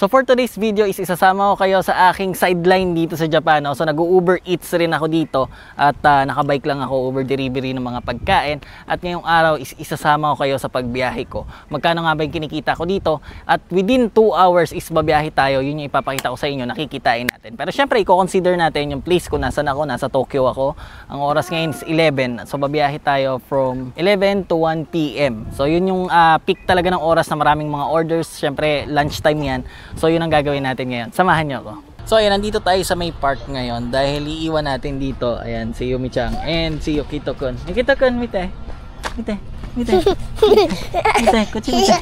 So for today's video is isasama ko kayo sa aking sideline dito sa Japan. So nag-Uber Eats rin ako dito at nakabike lang ako, Uber delivery ng mga pagkain. At ngayong araw is isasama ko kayo sa pagbiyahe ko. Magkano nga ba yung kinikita ko dito? At within 2 hours is babiyahe tayo. Yun yung ipapakita ko sa inyo, nakikitain natin. Pero syempre i-consider natin yung place kung nasan ako. Nasa Tokyo ako. Ang oras ngayon is 11. So babiyahe tayo from 11 to 1 PM. So yun yung peak talaga ng oras na maraming mga orders. Syempre lunchtime yan. So yun ang gagawin natin ngayon. Samahan nyo ako. So ayan, nandito tayo sa may park ngayon dahil iiwan natin dito. Ayan, si Yumi-chan and si Yukito-kun. Yukito-kun, mite. Mite. Mite. Mite. Kuchi mite.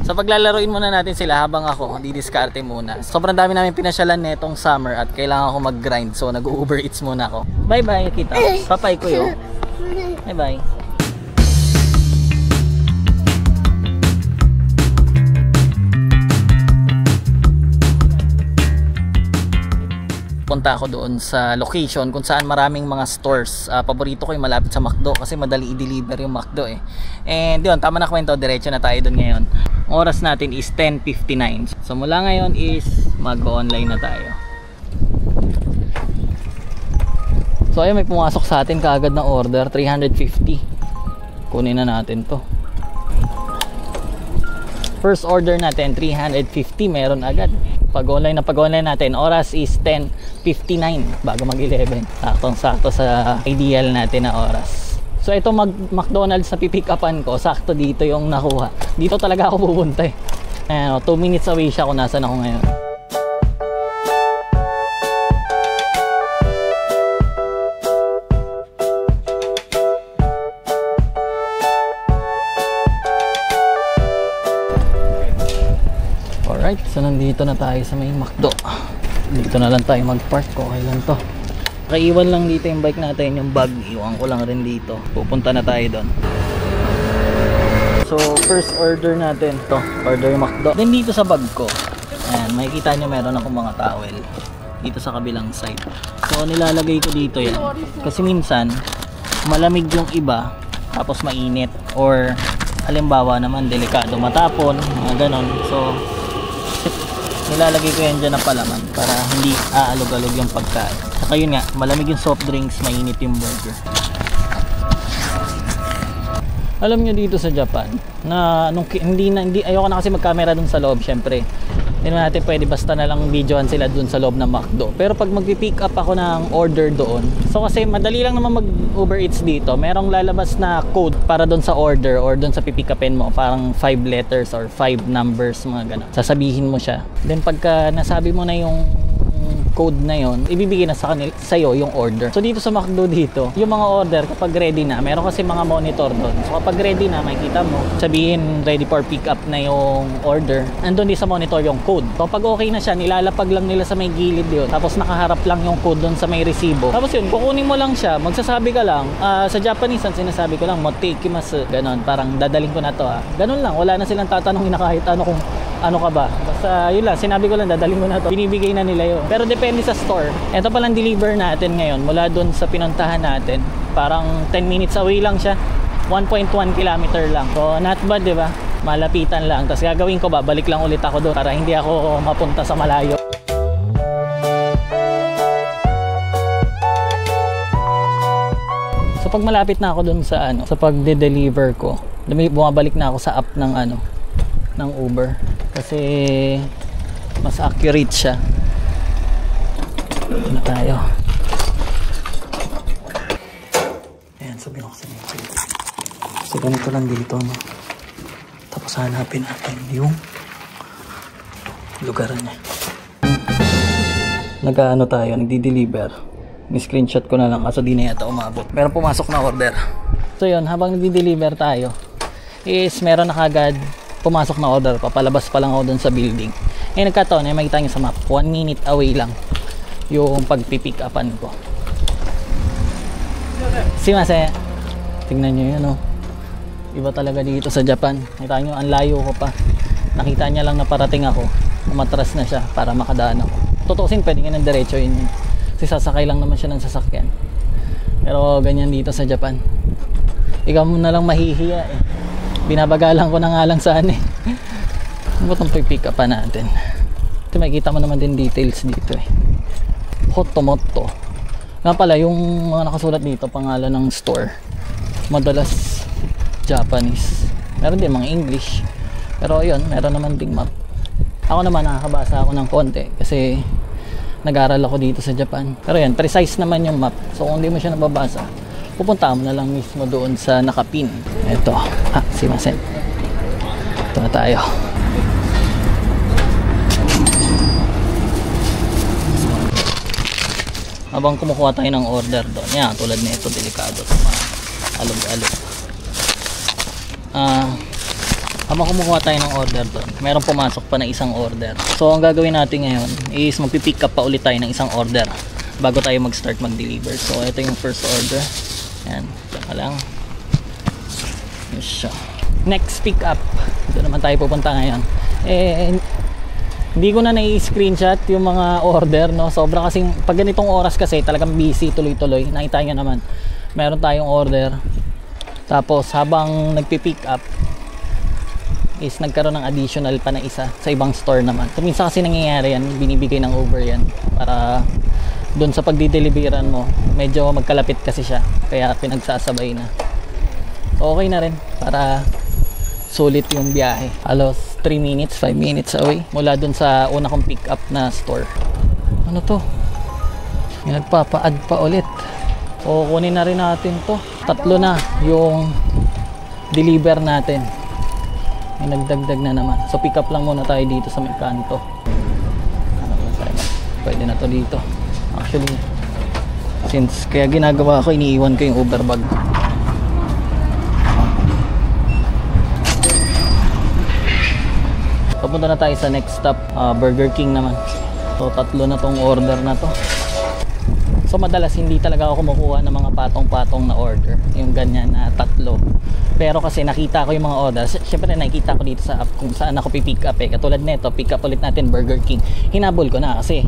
So paglalaruin muna natin sila habang ako didiskarte muna. Sobrang dami namin pinasyalan netong summer at kailangan ko mag-grind. So nag-Uber Eats muna ako. Bye-bye, Yukito. Papay ko yun. Bye-bye. Punta ako doon sa location kung saan maraming mga stores. Paborito ko yung malapit sa McDo kasi madali i-deliver yung McDo eh. And yun, tama na kwento, diretso na tayo doon ngayon. Ang oras natin is 10:59. So mula ngayon is mag-online na tayo. So ayun, may pumasok sa atin kaagad na order, 350. Kunin na natin to. First order natin 350, meron agad. Pag-online natin, oras is 10:59 bago mag-11. Saktong-sakto sa ideal natin na oras. So ito McDonald's na pipick upan ko, sakto dito yung nakuha. Dito talaga ako pupunta eh. Ayan, 2 minutes away siya kung nasan ako ngayon. Alright, so nandito na tayo sa may McDo. Dito na lang tayo mag-park. Okay lang to. Kaiwan lang dito yung bike natin, yung bag. Iwan ko lang rin dito. Pupunta na tayo doon. So first order natin to. Order yung McDo. Then dito sa bag ko, ayan, makikita nyo meron akong mga towel dito sa kabilang side. So nilalagay ko dito yan. Kasi minsan malamig yung iba tapos mainit. Or halimbawa naman delikado matapon, mga ganon. So nilalagay ko yan dyan na palaman para hindi aalog-alog yung pagkain. Saka yun nga, malamig yung soft drinks, mainit yung burger. Alam nyo dito sa Japan na ayoko na kasi mag-camera dun sa loob syempre. Hindi natin pwede basta na lang videoan sila dun sa loob ng McDo. Pero pag magpipick up ako ng order doon, so kasi madali lang naman mag-Uber Eats dito, merong lalabas na code para dun sa order or dun sa pipick upin mo, parang 5 letters or 5 numbers, mga ganun. Sasabihin mo siya. Then pagka nasabi mo na yung code na yon, ibibigay na sa'yo yung order. So dito sa McDo dito, yung mga order kapag ready na, meron kasi mga monitor doon. So kapag ready na, makikita mo, sabihin ready for pick up na yung order. Andun din sa monitor yung code. So pag okay na siya, nilalapag lang nila sa may gilid yun. Tapos nakaharap lang yung code doon sa may resibo. Tapos yun, kukunin mo lang siya, magsasabi ka lang, sa Japanese, ang sinasabi ko lang, moteikimasu, ganon, parang dadaling ko na to Ganon lang, wala na silang tatanungin na kahit ano kung ano ka ba. Basta yun lang, sinabi ko lang, dadaling mo na to. Binibigay na nila yun. Pero depende sa store. Ito palang deliver natin ngayon mula dun sa pinuntahan natin. Parang 10 minutes away lang siya. 1.1 kilometer lang. So not bad, di ba? Malapitan lang. Tapos gagawin ko, babalik lang ulit ako doon para hindi ako mapunta sa malayo. So pag malapit na ako doon sa sa pagde-deliver ko, bumabalik na ako sa app ng ng Uber kasi mas accurate siya. Ito na tayo. Ayan, so binuksan natin. So ganito lang dito, no? Tapos hanapin natin yung lugar niya. Tayo, nagdi-deliver. Ni-screenshot ko na lang kaso di na yata umabot. Meron pumasok na order. So yun, habang nagdi-deliver tayo is meron na kagad pumasok na order. Papalabas pa lang ako dun sa building. Nagkataon, makita nyo sa map, 1 minute away lang yung pagpipick upan ko. Simase. Tingnan nyo yun, iba talaga dito sa Japan. Nakita nyo, ang layo ko pa. Nakita niya lang na parating ako, umatras na siya para makadaan ako. Tutusin, pwede nga ng diretso yun. Kasi sasakay lang naman siya ng sasakyan. Pero ganyan dito sa Japan. Ikaw mo na lang mahihiya eh. Binabagalan ko na nga lang saan eh. Ano ba itong pick up pa natin? Ito, makikita mo naman din details dito eh. Hotomoto. Nga pala, yung mga nakasulat dito, pangalan ng store, madalas Japanese. Meron din mga English. Pero ayun, meron naman ding map. Ako naman, nakakabasa ako ng konti kasi nag-aral ako dito sa Japan. Pero yan, precise naman yung map. So kung hindi mo siya nababasa, pupunta mo na lang mismo doon sa nakapin. Ito, simasen. Ito na tayo. Habang kumukuha tayo ng order doon, yan, tulad nito, delikado ito, mga alog-alog. Habang kumukuha tayo ng order doon, meron pumasok pa na isang order. So ang gagawin natin ngayon is magpipick up pa ulit tayo ng isang order bago tayo mag-start mag-deliver. So ito yung first order. Yan, saka lang. Yes, next pick up, ito naman tayo pupunta ngayon. Hindi ko na nai-screenshot yung mga order, no? Sobra kasing pag ganitong oras kasi talagang busy, tuloy-tuloy. Nakita nyo naman, meron tayong order. Tapos habang nagpi-pick up is nagkaroon ng additional pa na isa sa ibang store naman. So minsan kasi nangyayari yan, binibigay ng over yan para doon sa pagdi-deliveran mo, medyo magkalapit kasi siya, kaya pinagsasabay na. So okay na rin para sulit yung biyahe. Halos 3 minutes, 5 minutes away mula dun sa una kong pick up na store. Ano to? May nagpapa-add pa ulit. O kunin na rin natin to. 3 na yung deliver natin. May nagdagdag na naman. So pick up lang muna tayo dito sa may kanto. Ano ba tayo? Pwede na to dito. Actually, since kaya ginagawa ko, iniiwan ko yung Uber bag. Papunta na tayo sa next stop, Burger King naman. So 3 na tong order na to. So madalas hindi talaga ako kumukuha ng mga patong-patong na order, yung ganyan na 3. Pero kasi nakita ko yung mga orders, syempre nakikita ko dito sa app kung saan ako pipick up eh. Katulad nito, pick up ulit natin Burger King. Hinabol ko na kasi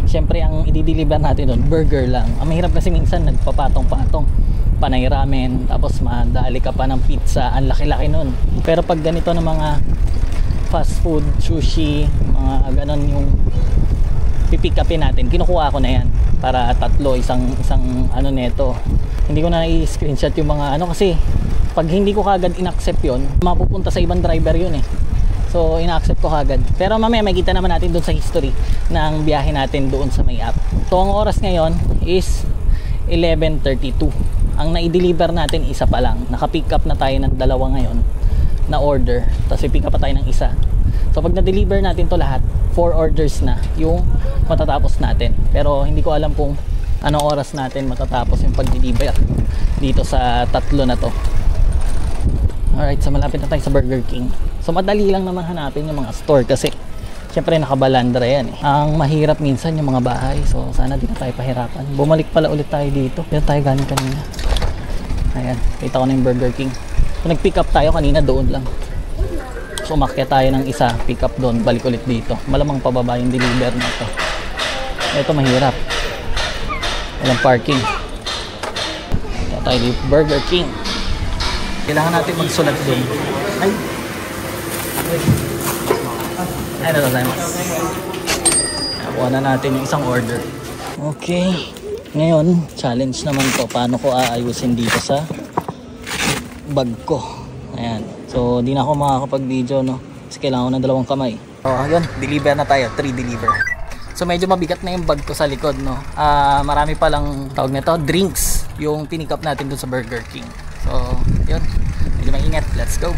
syempre ang i-deliver natin doon burger lang. Ang mahirap kasi minsan nagpapatong-patong, panay ramen, tapos madali ka pa ng pizza, ang laki-laki nun. Pero pag ganito ng mga fast food, sushi, mga ganon yung pipick upin natin, kinukuha ko na yan para 3, isang ano neto. Hindi ko na i-screenshot yung mga ano kasi pag hindi ko kagad in-accept yun, mapupunta sa ibang driver yun eh. So ina-accept ko kagad. Pero mamaya makikita naman natin doon sa history ng biyahe natin doon sa may app. So ang oras ngayon is 11:32. Ang na-deliver natin isa pa lang. Naka-pick up na tayo ng 2 ngayon na order, tapos i-pick up pa tayo ng isa. So pag na-deliver natin to lahat, 4 orders na yung matatapos natin. Pero hindi ko alam kung anong oras natin matatapos yung pag-deliver dito sa 3 na to. Alright, so malapit na tayo sa Burger King. So madali lang naman hanapin yung mga store kasi syempre nakabalandra yan eh. Ang mahirap minsan yung mga bahay, so sana di na tayo pahirapan. Bumalik pala ulit tayo dito, dito tayo galing kanina. Ayan, kita ko na yung Burger King. So nag-pick up tayo kanina doon lang. So umakyat tayo ng isa, pick up doon, balik ulit dito. Malamang pababa yung deliver na ito. Ito mahirap. Walang parking. Kaya tayo dito, Burger King. Kailangan natin magsulat doon. Ay! Ay, natazaimasu. Nakuha na natin yung isang order. Okay. Ngayon, challenge naman to. Paano ko aayusin dito sa bag ko. Ayan. So, di na ako makakapag-video, no? Kasi kailangan ko ng 2 kamay. So, yun. Deliver na tayo. 3 deliver. So, medyo mabigat na yung bag ko sa likod, no? Marami palang tawag nito, drinks. Yung pinick up natin dun sa Burger King. So, yun. Medyo maingat. Let's go.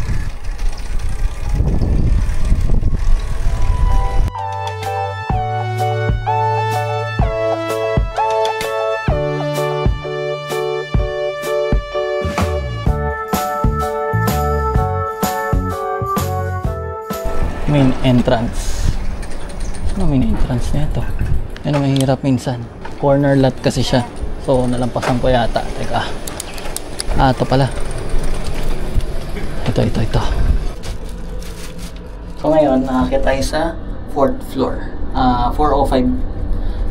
Main entrance. Ano main entrance na ito? Ano mahirap minsan. Corner lot kasi siya. So nalampasan ko yata. Teka. Ito pala. Ito. So ngayon, nakakita tayo sa 4th floor. 405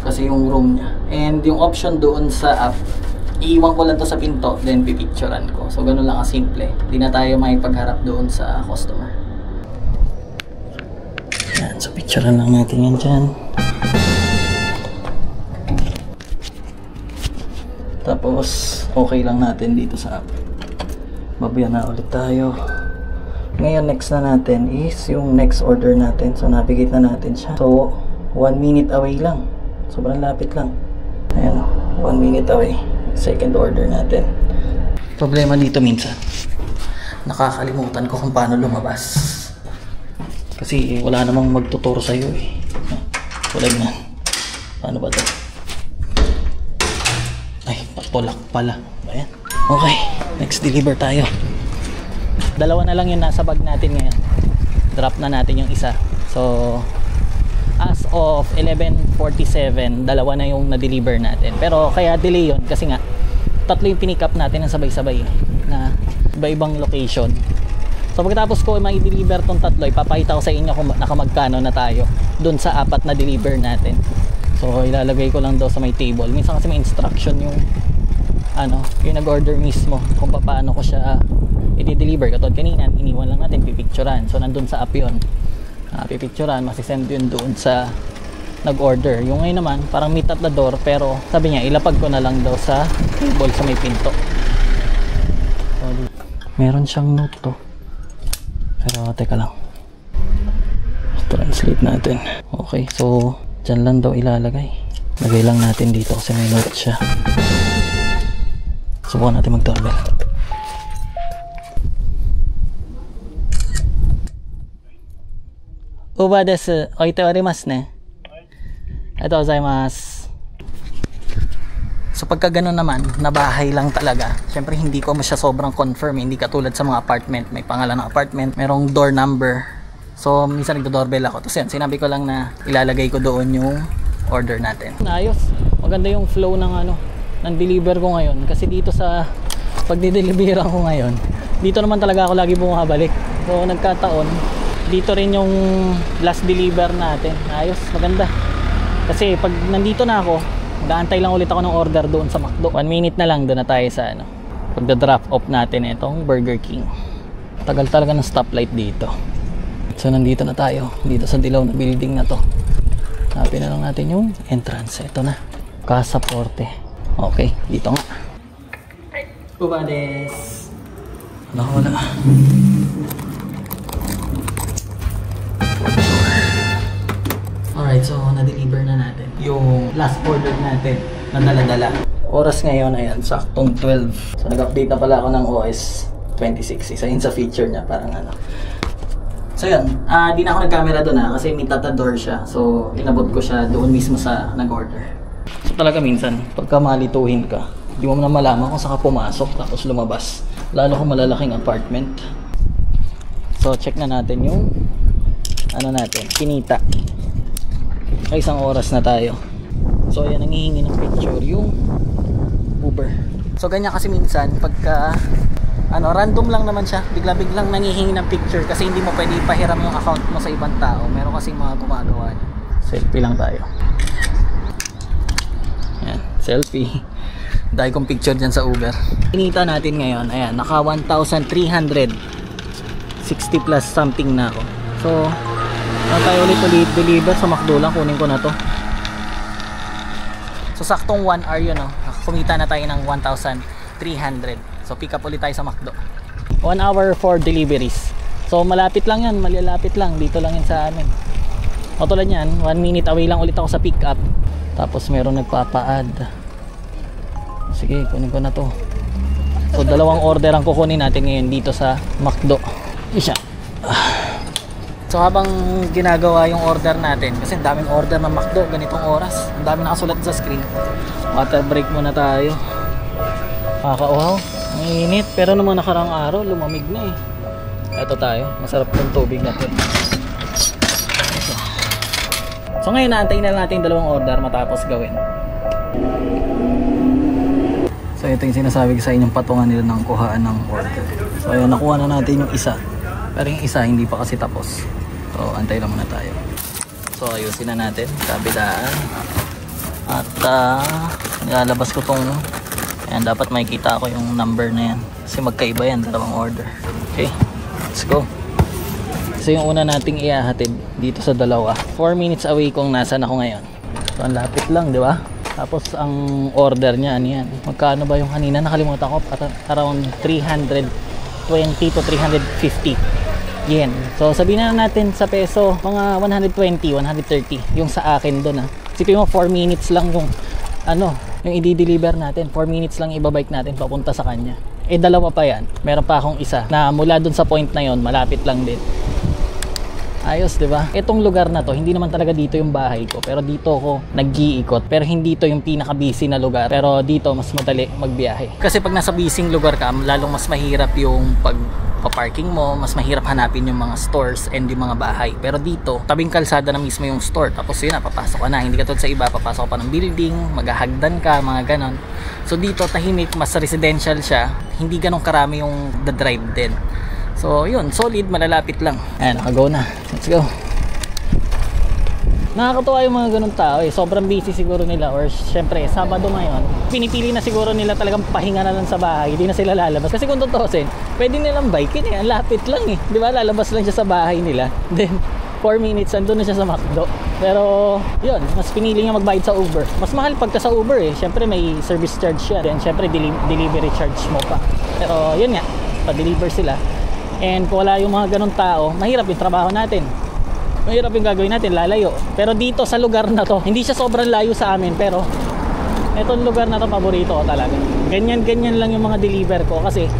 kasi yung room niya. And yung option doon sa app, iiwan ko lang to sa pinto, then pipicturean ko. So ganun lang kasimple. Hindi na tayo makipagharap doon sa customer. Picturean lang natin yan dyan. Tapos, okay lang natin dito sa app. Babayan na ulit tayo. Ngayon, next na natin is yung next order natin. So, navigate na natin siya. So, 1 minute away lang. Sobrang lapit lang. Ayan o, 1 minute away. Second order natin. Problema dito minsan, nakakalimutan ko kung paano lumabas. Kasi wala namang magtuturo sa'yo eh. Tulad nga. Paano ba ito? Ay, patulak pala. Ayan. Okay, next deliver tayo. Dalawa na lang yung nasa bag natin ngayon. Drop na natin yung isa. So, as of 11:47, dalawa na yung na-deliver natin. Pero kaya delay yun kasi nga, tatlo yung pinick up natin ng sabay-sabay na iba-ibang location. So pagkatapos ko ma-deliver tong tatlo, ipapakita ko sa inyo kung nakamagkano na tayo dun sa apat na deliver natin. So ilalagay ko lang daw sa may table. Minsan kasi may instruction yung yung nag-order mismo kung paano ko siya i-deliver. Katulad kanina, iniwan lang natin, pipicturan. So nandun sa app yun. Pipicturan, masisend yun doon sa nag-order. Yung ngayon naman, parang meet at the door, pero sabi niya, ilapag ko na lang daw sa table sa may pinto. So, meron siyang note to. Pero teka lang, translate natin. Okay, so dyan lang daw ilalagay. Lagay lang natin dito kasi may note siya. Subukan natin mag-doorbell. Uba desu. Oite arimasu ne. Ito gozaimasu. So pagka ganun naman, na bahay lang talaga, syempre hindi ko siya sobrang confirm, hindi katulad sa mga apartment, may pangalan ng apartment, merong door number. So minsan nagdo-doorbell ako, tapos yan, sinabi ko lang na ilalagay ko doon yung order natin. Ayos, maganda yung flow ng ng deliver ko ngayon, kasi dito sa pagdi-deliveran ko ngayon, dito naman talaga ako lagi bumabalik. So nagkataon, dito rin yung last deliver natin. Ayos, maganda. Kasi pag nandito na ako, gaantay lang ulit ako ng order doon sa McDo. 1 minute na lang, doon na tayo sa pagda-drop off natin itong Burger King. Tagal talaga ng stoplight dito. So nandito na tayo, dito sa dilaw na building na to. Hanapin na lang natin yung entrance. Ito na, Casa Forte. Okay, dito nga. Uba des. Wala. Alright, so na-deliver na natin yung last order natin na dala-dala. Oras ngayon, ayan, saktong 12. So nag-update na pala ako ng OS 26. Isa yun sa feature niya, parang So yun, di na ako nag-camera doon kasi may tatador siya. So inabot ko siya doon mismo sa nag-order. So talaga minsan, pagka malituhin ka, di mo na malaman kung saan ka pumasok tapos lumabas. Lalo kung malalaking apartment. So check na natin yung kinita. Ay, isang oras na tayo. So ayan, nangihingi ng picture yung Uber. So ganyan kasi minsan pagka random lang naman siya, bigla-biglang nangihingi ng picture kasi hindi mo pwede ipahiram yung account mo sa ibang tao. Meron kasing mga gumagawa niya. Selfie lang tayo. Ayan, selfie. Dahil kong picture dyan sa Uber. Kinita natin ngayon, ayan, naka 1,360 plus something na ako. So tayo ulit deliver sa McDo lang, kunin ko na to. So saktong 1 hour yun, kumita na tayo ng 1,300. So pick up ulit tayo sa McDo. 1 hour for deliveries. So malapit lang yan, malalapit lang, dito lang yan sa amin. O tulad yan, 1 minute away lang ulit ako sa pick up. Tapos meron nagpapa-add. Sige, kunin ko na to. So dalawang order ang kukunin natin ngayon dito sa McDo. Isa. So habang ginagawa yung order natin, kasi ang daming order ng McDo ganitong oras, ang dami nakasulat sa screen. Water break muna tayo. Kakauhaw, ang init, pero naman nakarang araw lumamig na Ito tayo, masarap yung tubig na to. So ngayon naantayin na natin dalawang order matapos gawin. So ito yung sinasabi ko sa inyong patungan nila ng kuhaan ng order. So ayun, nakuha na natin yung isa, pero yung isa hindi pa kasi tapos. So antay lang muna tayo. So ayusin na natin kabilaan. At nilalabas ko tong ayan, dapat makikita ko yung number na yan kasi magkaiba yan, dalawang order. Okay, let's go. So yung una nating iahatid dito sa dalawa. 4 minutes away kung nasan ako ngayon. So ang lapit lang, di ba? Tapos ang order niya, ano yan? Magkano ba yung kanina? Nakalimutan ko. Around 320 to 350 yen. So sabihin na natin sa peso, mga 120, 130 yung sa akin doon. Sipin mo 4 minutes lang yung yung i-deliver natin. 4 minutes lang ibabike natin papunta sa kanya. Eh dalawa pa yan. Meron pa akong isa na mula doon sa point na yon, malapit lang din. Ayos, di ba? Itong lugar na to, hindi naman talaga dito yung bahay ko, pero dito ako nag-iikot. Pero hindi to yung pinaka-busy na lugar, pero dito mas madali magbiyahe. Kasi pag nasa busy lugar ka, lalong mas mahirap yung pagpa-parking mo, mas mahirap hanapin yung mga stores and yung mga bahay. Pero dito, tabing kalsada na mismo yung store. Tapos yun na, papasok ka na. Hindi ka tulad sa iba, papasok ka pa ng building, maghahagdan ka, mga ganon. So dito, tahimik, mas residential siya. Hindi ganong karami yung the drive din. So yun, solid, malalapit lang. Ayan, nakago na. Let's go. Nakakatuwa yung mga ganun tao eh. Sobrang busy siguro nila, or syempre Sabado ngayon, pinipili na siguro nila talagang pahinga na lang sa bahay. Hindi na sila lalabas. Kasi kung tutusin, pwede nilang bike eh. Ang lapit lang eh. Di ba? Lalabas lang siya sa bahay nila. Then 4 minutes, andun na siya sa McDo. Pero yun, mas pinili niya magbayad sa Uber. Mas mahal pagka sa Uber eh. Syempre may service charge siya. Then syempre delivery charge mo pa. Pero yun nga, pa-deliver sila. And kung wala yung mga ganun tao, mahirap yung trabaho natin. Mahirap yung gagawin natin, lalayo. Pero dito sa lugar na to, hindi siya sobrang layo sa amin, pero etong lugar na to, paborito ko talaga. Ganyan lang yung mga deliver ko. Kasi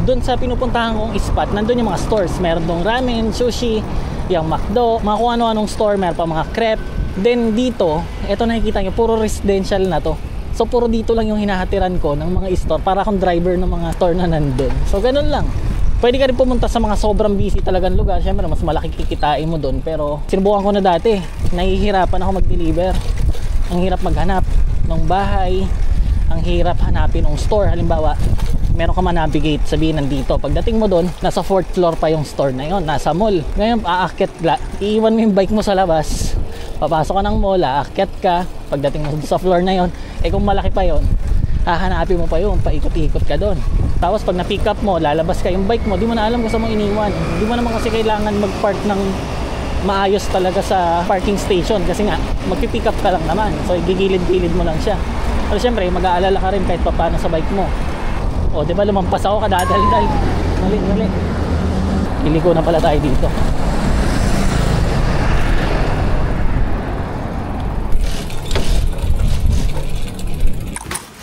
dun sa pinupuntahan kong spot, nandun yung mga stores. Meron dong ramen, sushi, yung McDo, mga kung ano-anong store. Meron pa mga crepe. Then dito, eto nakikita nyo, puro residential na to. So puro dito lang yung hinahatiran ko ng mga store, para akong driver ng mga store na nandun. So ganun lang. Pwede ka rin pumunta sa mga sobrang busy talagang lugar. Siyempre, mas malaki kikitain mo doon. Pero sinubukan ko na dati. Nahihirapan ako mag-deliver. Ang hirap maghanap ng bahay. Ang hirap hanapin ng store. Halimbawa, meron ka man-navigate, sabihin nandito. Pagdating mo doon, nasa 4th floor pa yung store na yon, nasa mall. Ngayon, aakyat, iiwan mo yung bike mo sa labas. Papasok ka ng mall, aakyat ka. Pagdating mo sa floor na yon, kung malaki pa yon, hahanapin mo pa yun, paikot-ikot ka doon. Tapos pag na-pick up mo, lalabas ka yung bike mo, di mo na alam kung saan mo iniwan. Di mo naman kasi kailangan mag-park ng maayos talaga sa parking station, kasi nga magpipick up ka lang naman. So igigilid-gilid mo lang siya. Pero syempre, mag-aalala ka rin kahit pa paano sa bike mo. O di ba, lumampas ako, kadadaldal. Mali. Iliko na pala tayo dito.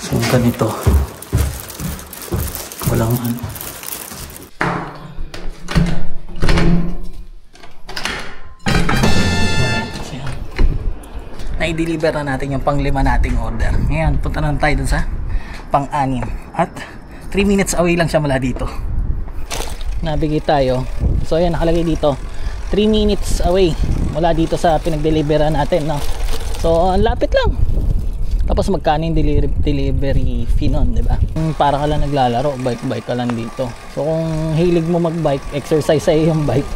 So ganito, walang ano. Na-deliver na natin yung pang-5 nating order. Ngayon, punta na tayo dun sa pang-6. At 3 minutes away lang siya mula dito. Navigate tayo. So ayan, nakalagay dito 3 minutes away mula dito sa pinag-deliveran natin, no? So ang lapit lang. Tapos magkano yung delivery fee nun, diba? Para ka lang naglalaro, bike ka lang dito. So kung hilig mo mag-bike, exercise sa'yo yung bike,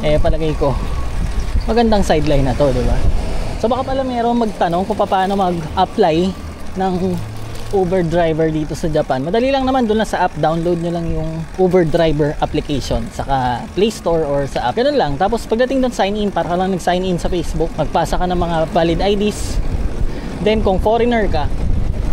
eh palagay ko magandang sideline na to, diba? So baka pala mayroong magtanong kung paano mag-apply ng Uber driver dito sa Japan. Madali lang naman, doon lang sa app, download nyo lang yung Uber driver application saka Play Store or sa app. Ganun lang. Tapos pagdating doon, sign in, para ka lang nag-sign in sa Facebook, magpasa ka ng mga valid IDs. Then kung foreigner ka,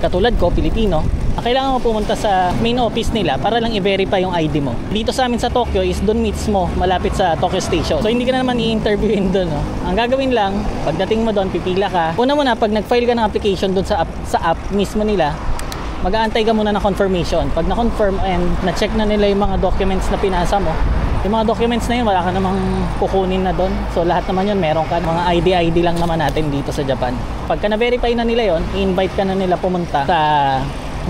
katulad ko, Pilipino, kailangan mo pumunta sa main office nila para lang i-verify yung ID mo. Dito sa amin sa Tokyo is doon mismo, malapit sa Tokyo Station. So hindi ka na naman i-interviewin doon, no? Ang gagawin lang, pagdating mo doon, pipila ka. Una muna, pag nag-file ka ng application doon sa app mismo nila, mag-aantay ka muna ng confirmation. Pag na-confirm and na-check na nila yung mga documents na pinasa mo, yung mga documents na yun, wala ka namang kukunin na doon. So lahat naman yun, meron ka. Mga ID lang naman natin dito sa Japan. Pagka na-verify na nila yun, i-invite ka na nila pumunta sa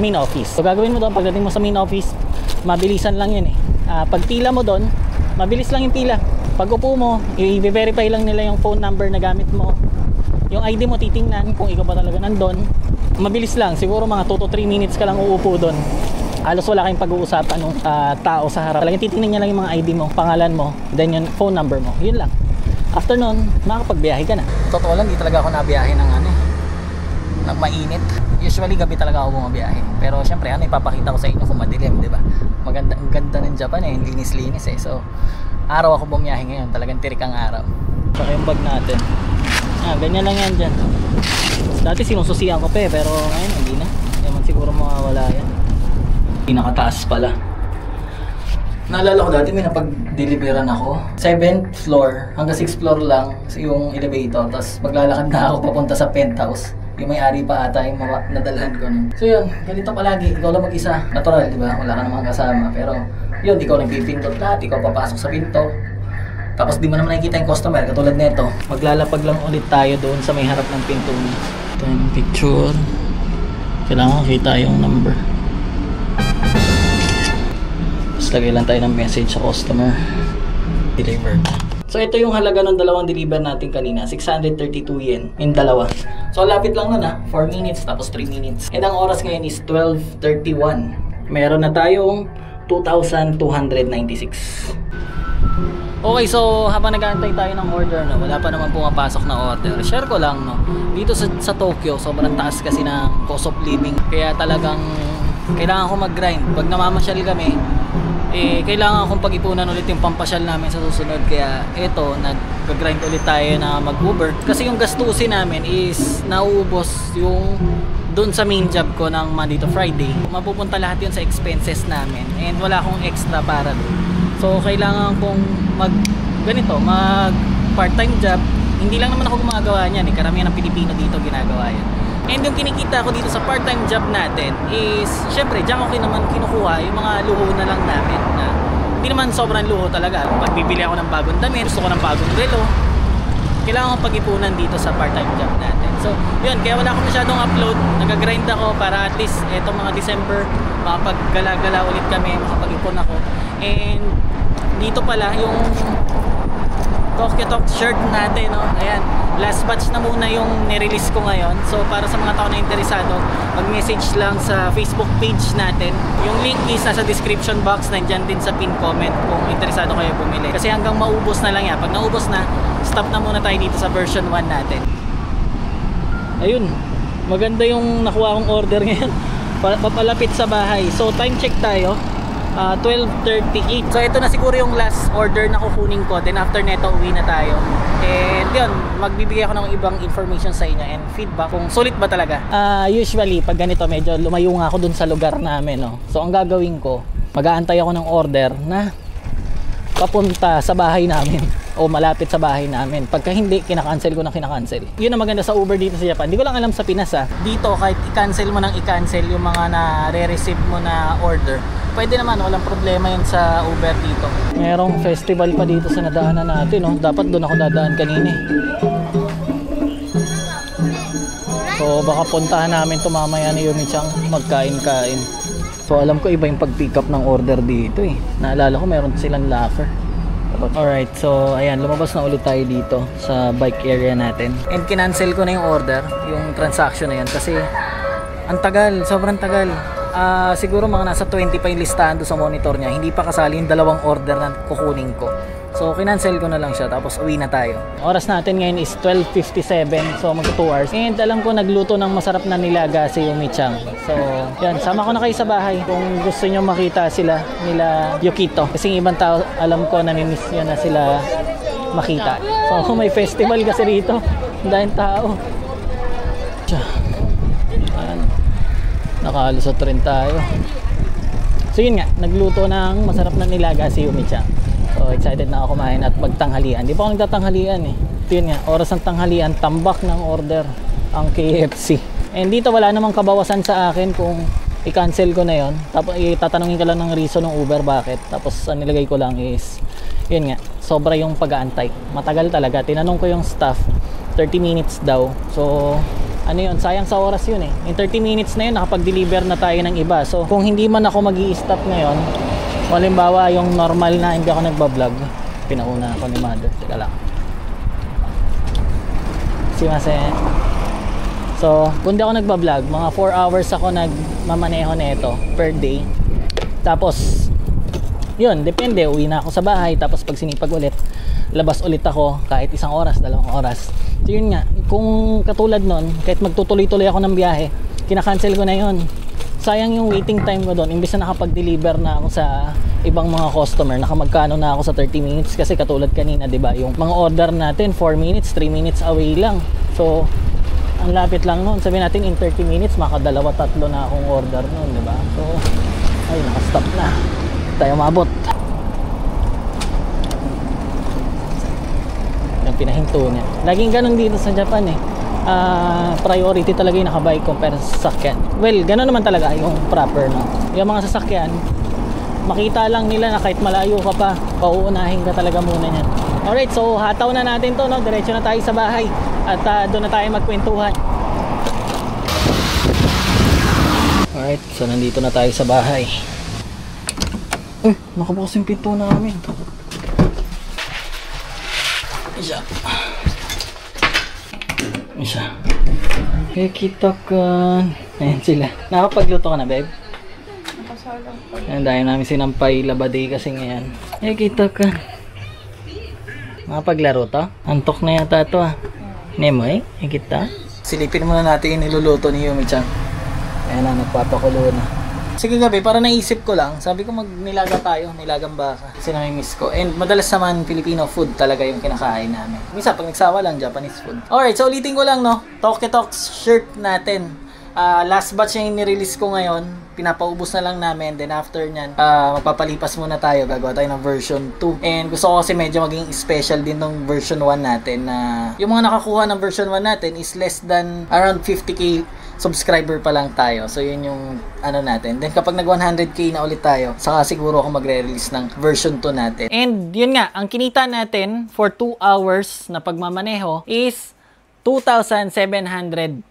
main office. So gagawin mo doon, pagdating mo sa main office, mabilisan lang yun eh. Pag pila mo doon, mabilis lang yung pila. Pag upo mo, i-verify lang nila yung phone number na gamit mo. Yung ID mo titingnan kung ikaw ba talaga nandun. Mabilis lang, siguro mga 2 to 3 minutes ka lang uupo doon. Halos wala kayong pag-uusapan ng tao sa harap. Talagang titingnan niya lang yung mga ID mo, pangalan mo, then yung phone number mo. Yun lang. After nun, makakapagbiyahe ka na. Totoo lang, di talaga ako nabiyahe ng mainit. Usually gabi talaga ako bumabiyahe. Pero syempre, ipapakita ko sa inyo kung madilim, di ba? Ang ganda ng Japan eh, linis-linis eh. So araw ako bumiyahe ngayon, talagang tirik ang araw. Saka yung bag natin, ganyan lang yan dyan. Dati sinususihan ko pa pero ngayon hindi na, naman siguro mawawala yan. Pinakataas pala. Naalala ko dati may napag-deliveran ako. 7th floor hanggang 6th floor lang yung elevator. Tapos maglalakad na ako papunta sa penthouse. Yung may-ari pa ata yung nadalhan ko. So yun, ganito palagi. Ikaw lang mag-isa. Natural, di ba? Wala ka namang kasama. Pero yun, ikaw nagpipindot lahat. Ikaw papasok sa pinto. Tapos di mo naman nakikita yung customer. Katulad nito, maglalapag lang ulit tayo doon sa may harap ng pinto. Ito yung picture. Kailangan kita yung number. Lagay lang tayo ng message sa customer. Delivered. So ito yung halaga ng dalawang deliver natin kanina, 632 yen yung dalawa. So lapit lang nun 4 minutes tapos 3 minutes. And ang oras ngayon is 12:31. Meron na tayong 2,296. Okay, so habang nag-aantay tayo ng order, no, wala pa naman pumapasok na order. Share ko lang, no, dito sa Tokyo, sobrang taas kasi ng cost of living. Kaya talagang kailangan ko mag-grind. Pag namamasyal kami, kailangan kong pag-ipunan ulit yung pampasyal namin sa susunod. Kaya eto, nag-grind ulit tayo na mag-Uber. Kasi yung gastusin namin is nauubos yung doon sa main job ko ng Monday to Friday. Mapupunta lahat yun sa expenses namin. And wala akong extra para doon. So kailangan kong mag part-time job. Hindi lang naman ako gumagawa niyan. Karamihan ng Pilipino dito ginagawa yan. And yung kinikita ko dito sa part-time job natin is, syempre, diyan ko naman kinukuha yung mga luho na lang namin na hindi naman sobrang luho talaga. Pag bibili ako ng bagong damit, gusto ko ng bagong relo, kailangan kong pag-ipunan dito sa part-time job natin. So, yun, kaya wala akong masyadong upload. Nag-grind ako para at least etong mga December, makapag-gala-gala ulit kami, makapag-ipon ako. And dito pala yung Tokyo Talk shirt natin, no? Ayan, last batch na muna yung nirelease ko ngayon. So para sa mga tao na interesado, mag-message lang sa Facebook page natin. Yung link is sa description box, nandyan din sa pin comment kung interesado kayo bumili. Kasi hanggang maubos na lang yan. Pag naubos na, stop na muna tayo dito sa version 1 natin. Ayun, maganda yung nakuha kong order ngayon. Papalapit sa bahay. So time check tayo. 12:38. So ito na siguro yung last order na kukunin ko. Then after neto uwi na tayo. And yun, magbibigay ako ng ibang information sa inyo and feedback kung sulit ba talaga. Usually pag ganito medyo lumayo nga ako dun sa lugar namin, no? So ang gagawin ko, mag-aantay ako ng order na papunta sa bahay namin o malapit sa bahay namin. Pagka hindi, kinakancel ko na kinakancel. Yun ang maganda sa Uber dito sa Japan. Hindi ko lang alam sa Pinas Dito kahit i-cancel mo nang i-cancel yung mga na-re-receive mo na order, pwede naman, walang problema yun sa Uber dito. Merong festival pa dito sa nadaanan natin, no? Dapat doon ako dadaan kanina. So baka puntahan namin ito mamaya ni Yumi-chan, magkain-kain. So alam ko iba yung pag-pick up ng order dito Naalala ko meron silang locker. Alright, so ayan, lumabas na ulit tayo dito sa bike area natin. And kinancel ko na yung order, yung transaction na yan kasi ang tagal, sobrang tagal. Siguro mga nasa 20 pa yung listahan doon sa monitor niya. Hindi pa kasali yung dalawang order na kukunin ko. So kinancel ko na lang siya tapos uwi na tayo. Oras natin ngayon is 12:57, so magto 2 hours. And alam ko nagluto ng masarap na nilaga si Yumi-chan. So yan, sama ko na kayo sa bahay kung gusto niyo makita sila nila Yukito. Kasi yung ibang tao alam ko namimiss niyo na sila makita. So may festival kasi rito. Dahil tao. Ayan. Nakalusot rin tayo. So yun nga, nagluto ng masarap na nilaga si Yumi-chan. So excited na ako kumain at magtanghalian. Di pa ako nagtatanghalian Yun nga, oras ng tanghalian, tambak ng order ang KFC. And dito wala namang kabawasan sa akin kung i-cancel ko na yon. Tapos itatanungin ka lang ng reason ng Uber bakit. Tapos ang nilagay ko lang is, yun nga, sobra yung pag-aantay. Matagal talaga. Tinanong ko yung staff, 30 minutes daw. So ano yun, sayang sa oras yun In 30 minutes na yun, nakapag-deliver na tayo ng iba. So kung hindi man ako mag-i-stop ngayon, halimbawa yung normal na hindi ako nagbablog, pinauna ako ni mother. Teka lang. Simasen. So kung di ako nagbablog, mga 4 hours ako nagmamaneho nito per day. Tapos yun, depende, uwi na ako sa bahay. Tapos pag sinipag ulit, labas ulit ako kahit 1 oras, 2 oras. So yun nga, kung katulad nun, kahit magtutuloy-tuloy ako ng biyahe, kinakancel ko na yun. sayang yung waiting time ko doon. Imbes na nakapag-deliver na ako sa ibang mga customer, nakamagkano na ako sa 30 minutes kasi katulad kanina, 'di ba? Yung mga order natin 4 minutes, 3 minutes away lang. So ang lapit lang noon. Sabihin natin in 30 minutes makadalawa tatlo na akong order noon, 'di ba? So ay naka-stop na. Tayo mabot. Yung pinahinto niya. Laging ganun dito sa Japan eh. Priority talaga yung nakabike compare sa sasakyan. Well, gano'n naman talaga yung proper, no? Yung mga sasakyan, makita lang nila na kahit malayo ka pa, pauunahin ka talaga muna niyan. Alright, so hataw na natin to, no? Diretso na tayo sa bahay at doon na tayo magkwentuhan. Alright, so nandito na tayo sa bahay. Nakabukas yung pinto namin. Isa. Kita ka. Ayan sila. Nakapagluto ka na, babe? Nakasalang pa. Ayan, dahil namin sinampay labadi kasi ngayon. Kita ka. Nakapaglaro to? Antok na yata to ah. Nemo kita. Silipin muna natin yung niluluto ni Yumi-chan. Ayan na, nagpapakulo na. Sige gabi, para naisip ko lang, sabi ko magnilaga tayo, nilagang baka. Kasi namimiss ko. And madalas naman Filipino food talaga yung kinakain namin. Minsan pag nagsawa lang, Japanese food. Alright, so ulitin ko lang no, Talkie Talks shirt natin. Last batch yung nirelease ko ngayon, pinapaubos na lang namin. Then after nyan, magpapalipas muna tayo, gagawa tayo ng version 2. And gusto ko kasi medyo maging special din ng version 1 natin na yung mga nakakuha ng version 1 natin is less than around 50k subscriber pa lang tayo. So yun yung ano natin. Then kapag nag 100k na ulit tayo, saka siguro ako magre-release ng version 2 natin. And yun nga, ang kinita natin for 2 hours na pagmamaneho is 2,712.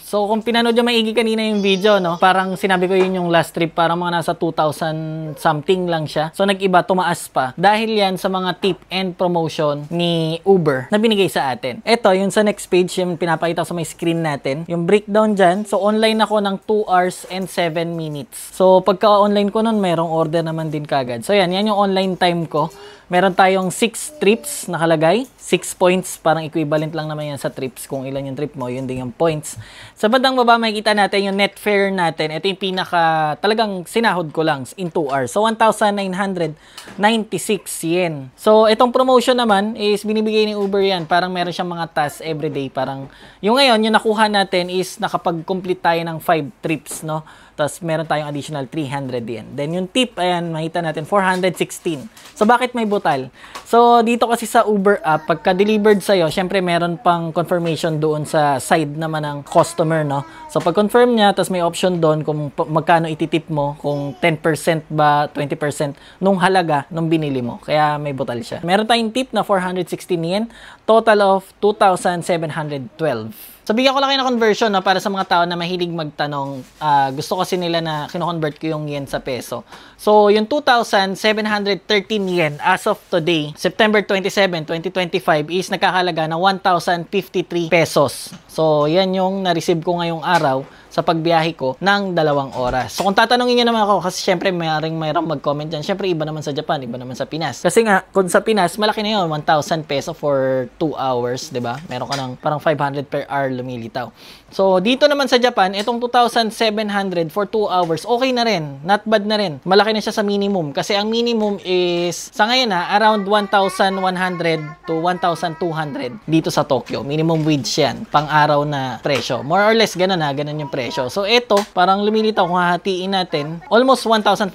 So kung pinanood nyo maigi kanina yung video, no, parang sinabi ko yun yung last trip, parang mga nasa 2,000 something lang siya. So nag-iba, tumaas pa. Dahil yan sa mga tip and promotion ni Uber na binigay sa atin. Ito, yung sa next page, yung pinapakita sa may screen natin. Yung breakdown dyan. So online ako ng 2 hours and 7 minutes. So pagka online ko nun, mayroong order naman din kagad. So yan yung online time ko. Meron tayong 6 trips nakalagay. 6 points, parang equivalent lang naman yan sa trips. Kung ilan yung trip mo, yun din yung points. Sa bandang baba, makikita natin yung net fare natin. Ito yung pinaka, talagang sinahod ko lang in 2 hours. So, 1,996 yen. So, itong promotion naman is binibigay ni Uber yan. Parang meron siyang mga tasks everyday. Parang, yung ngayon, yung nakuha natin is nakapag-complete tayo ng 5 trips, no? Tapos, meron tayong additional 300 yen. Then, yung tip, ayan, makita natin, 416. So, bakit may butal? So, dito kasi sa Uber app, pagka-delivered sa'yo, syempre, meron pang confirmation doon sa side naman ng customer, no? So, pag-confirm niya, tapos may option doon kung magkano ititip mo, kung 10% ba, 20% nung halaga nung binili mo. Kaya may butal siya. Meron tayong tip na 416 yen, total of 2,712. So, bigyan ko lang kayo na conversion, no, para sa mga tao na mahilig magtanong. Gusto kasi nila na kino-convert ko yung yen sa peso. So, yung 2,713 yen as of today, September 27, 2025, is nakakalaga ng 1,053 pesos. So, yan yung na-receive ko ngayong araw sa pagbiyahe ko ng 2 oras. So, kung tatanungin nyo naman ako, kasi syempre mayroong mag-comment dyan. Syempre, iba naman sa Japan, iba naman sa Pinas. Kasi nga, kung sa Pinas, malaki na yun, 1,000 peso for 2 hours, di ba? Meron ka ng parang 500 per hour lumilitaw. So, dito naman sa Japan, itong 2,700 for 2 hours, okay na rin. Not bad na rin. Malaki na siya sa minimum. Kasi ang minimum is, sa ngayon around 1,100 to 1,200 dito sa Tokyo. Minimum wage yan. Pang-araw na presyo. More or less, ganun yung presyo. So, ito, parang lumilitaw kung hahatiin natin, almost 1,400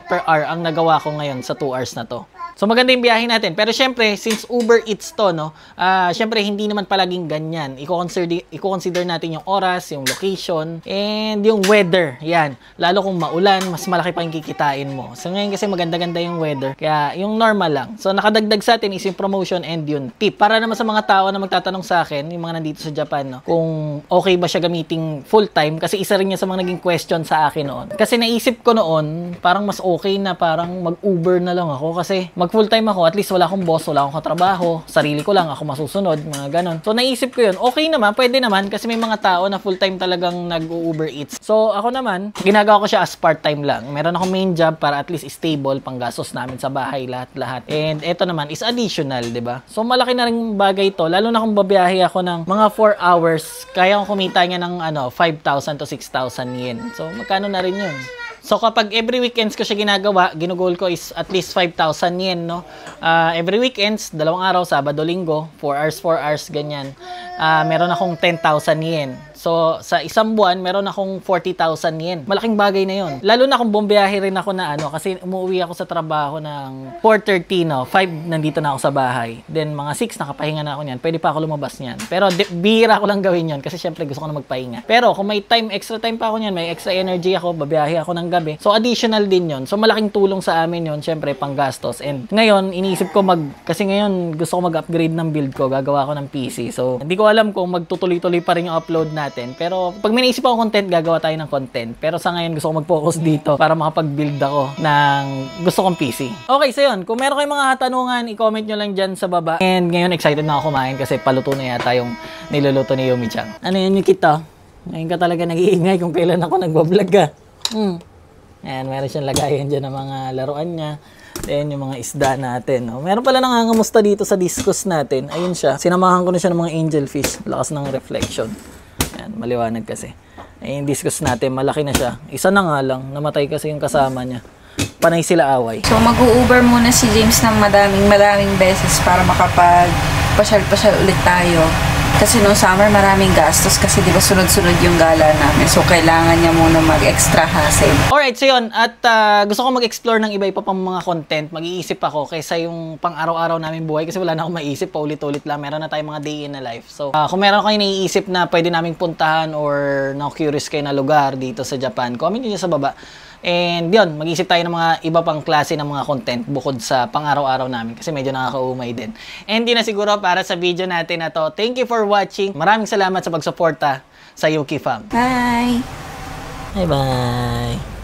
per hour ang nagawa ko ngayon sa 2 hours na to. So, maganda yung biyahe natin. Pero, syempre, since Uber Eats to, no, syempre, hindi naman palaging ganyan. I-consider natin yung oras, yung location, and yung weather. Yan. Lalo kung maulan, mas malaki pa yung kikitain mo. So, ngayon kasi maganda-ganda yung weather. Kaya, yung normal lang. So, nakadagdag sa atin is yung promotion and yung tip. Para naman sa mga tao na magtatanong sa akin, yung mga nandito sa Japan, no, kung okay ba siya gamiting full-time. Kasi isa rin niya sa mga naging question sa akin noon. Kasi naisip ko noon, parang mas okay na parang mag-Uber na lang ako. Kasi mag full time ako, at least wala akong boss, wala akong katrabaho, sarili ko lang, ako masusunod, mga ganon. So naisip ko yun, okay naman, pwede naman kasi may mga tao na full time talagang nag-Uber Eats. So ako naman, ginagawa ko siya as part time lang. Meron akong main job para at least stable, panggastos namin sa bahay, lahat-lahat. And eto naman is additional, 'di ba? So malaki na ring bagay to, lalo na kung babiyahe ako ng mga 4 hours, kaya kong kumita niya ng 5,000 to 6,000 yen. So magkano na rin 'yun? So kapag every weekends ko siya ginagawa, ginugol ko is at least 5,000 yen, no? Every weekends, 2 araw, Sabado, Linggo, 4 hours, ganyan. Meron akong 10,000 yen. So, sa isang buwan, meron akong 40,000 yen. Malaking bagay na yon. Lalo na kung bumiyahe rin ako na kasi umuwi ako sa trabaho ng 4:30, no? 5, nandito na ako sa bahay. Then, mga 6, nakapahinga na ako niyan. Pwede pa ako lumabas niyan. Pero, bihira ko lang gawin yon kasi syempre gusto ko na magpahinga. Pero, kung may extra time pa ako niyan, may extra energy ako, babiyahe ako ng gabi. So, additional din yon. So, malaking tulong sa amin yon, syempre, panggastos. And, ngayon, iniisip ko kasi ngayon, gusto ko mag-upgrade ng build ko. Gagawa ko ng PC. So, hindi ko alam kung magtutuloy-tuloy pa rin yung upload natin. Pero pag may naisip ako content, gagawa tayo ng content. Pero sa ngayon, gusto ko mag-focus dito para makapag-build ako ng gusto kong PC. Okay, so yun. Kung meron kayong mga katanungan, i-comment nyo lang dyan sa baba. And ngayon, excited na ako kumain kasi paluto na yata yung niluluto ni Yumi-chan. Ano yun yung kita? Ngayon ka talaga nag-iingay kung kailan ako nagbablog ka. Ayan, meron siyang lagayan dyan ng mga laruan niya. Then, yung mga isda natin. No? Meron pala nangangamusta dito sa discus natin. Ayun siya. Sinamahan ko na siya ng mga angelfish. Lakas ng reflection. Ayan, maliwanag kasi. Ay, yung discus natin, malaki na siya. Isa na nga lang. Namatay kasi yung kasama niya. Panay sila away. So, mag-u-Uber muna si James ng madaming beses para makapag-pasyal-pasyal ulit tayo. Kasi noong summer, maraming gastos kasi di ba sunod-sunod yung gala namin. So, kailangan niya muna mag-extra hassle. Alright, so yun. At gusto ko mag-explore ng iba-iba pang mga content. Mag-iisip ako kaysa yung pang-araw-araw namin buhay kasi wala na akong maisip. Paulit-ulit lang. Meron na tayong mga day in a life. So, kung meron kayo naiisip na pwede naming puntahan or na-curious kayo na lugar dito sa Japan, comment nyo sa baba. And yun, mag-isip tayo ng mga iba pang klase ng mga content bukod sa pang-araw-araw namin kasi medyo nakakaumay din. And yun na siguro para sa video natin na to. Thank you for watching. Maraming salamat sa pagsuporta sa Yuki Fam. Bye! Bye-bye!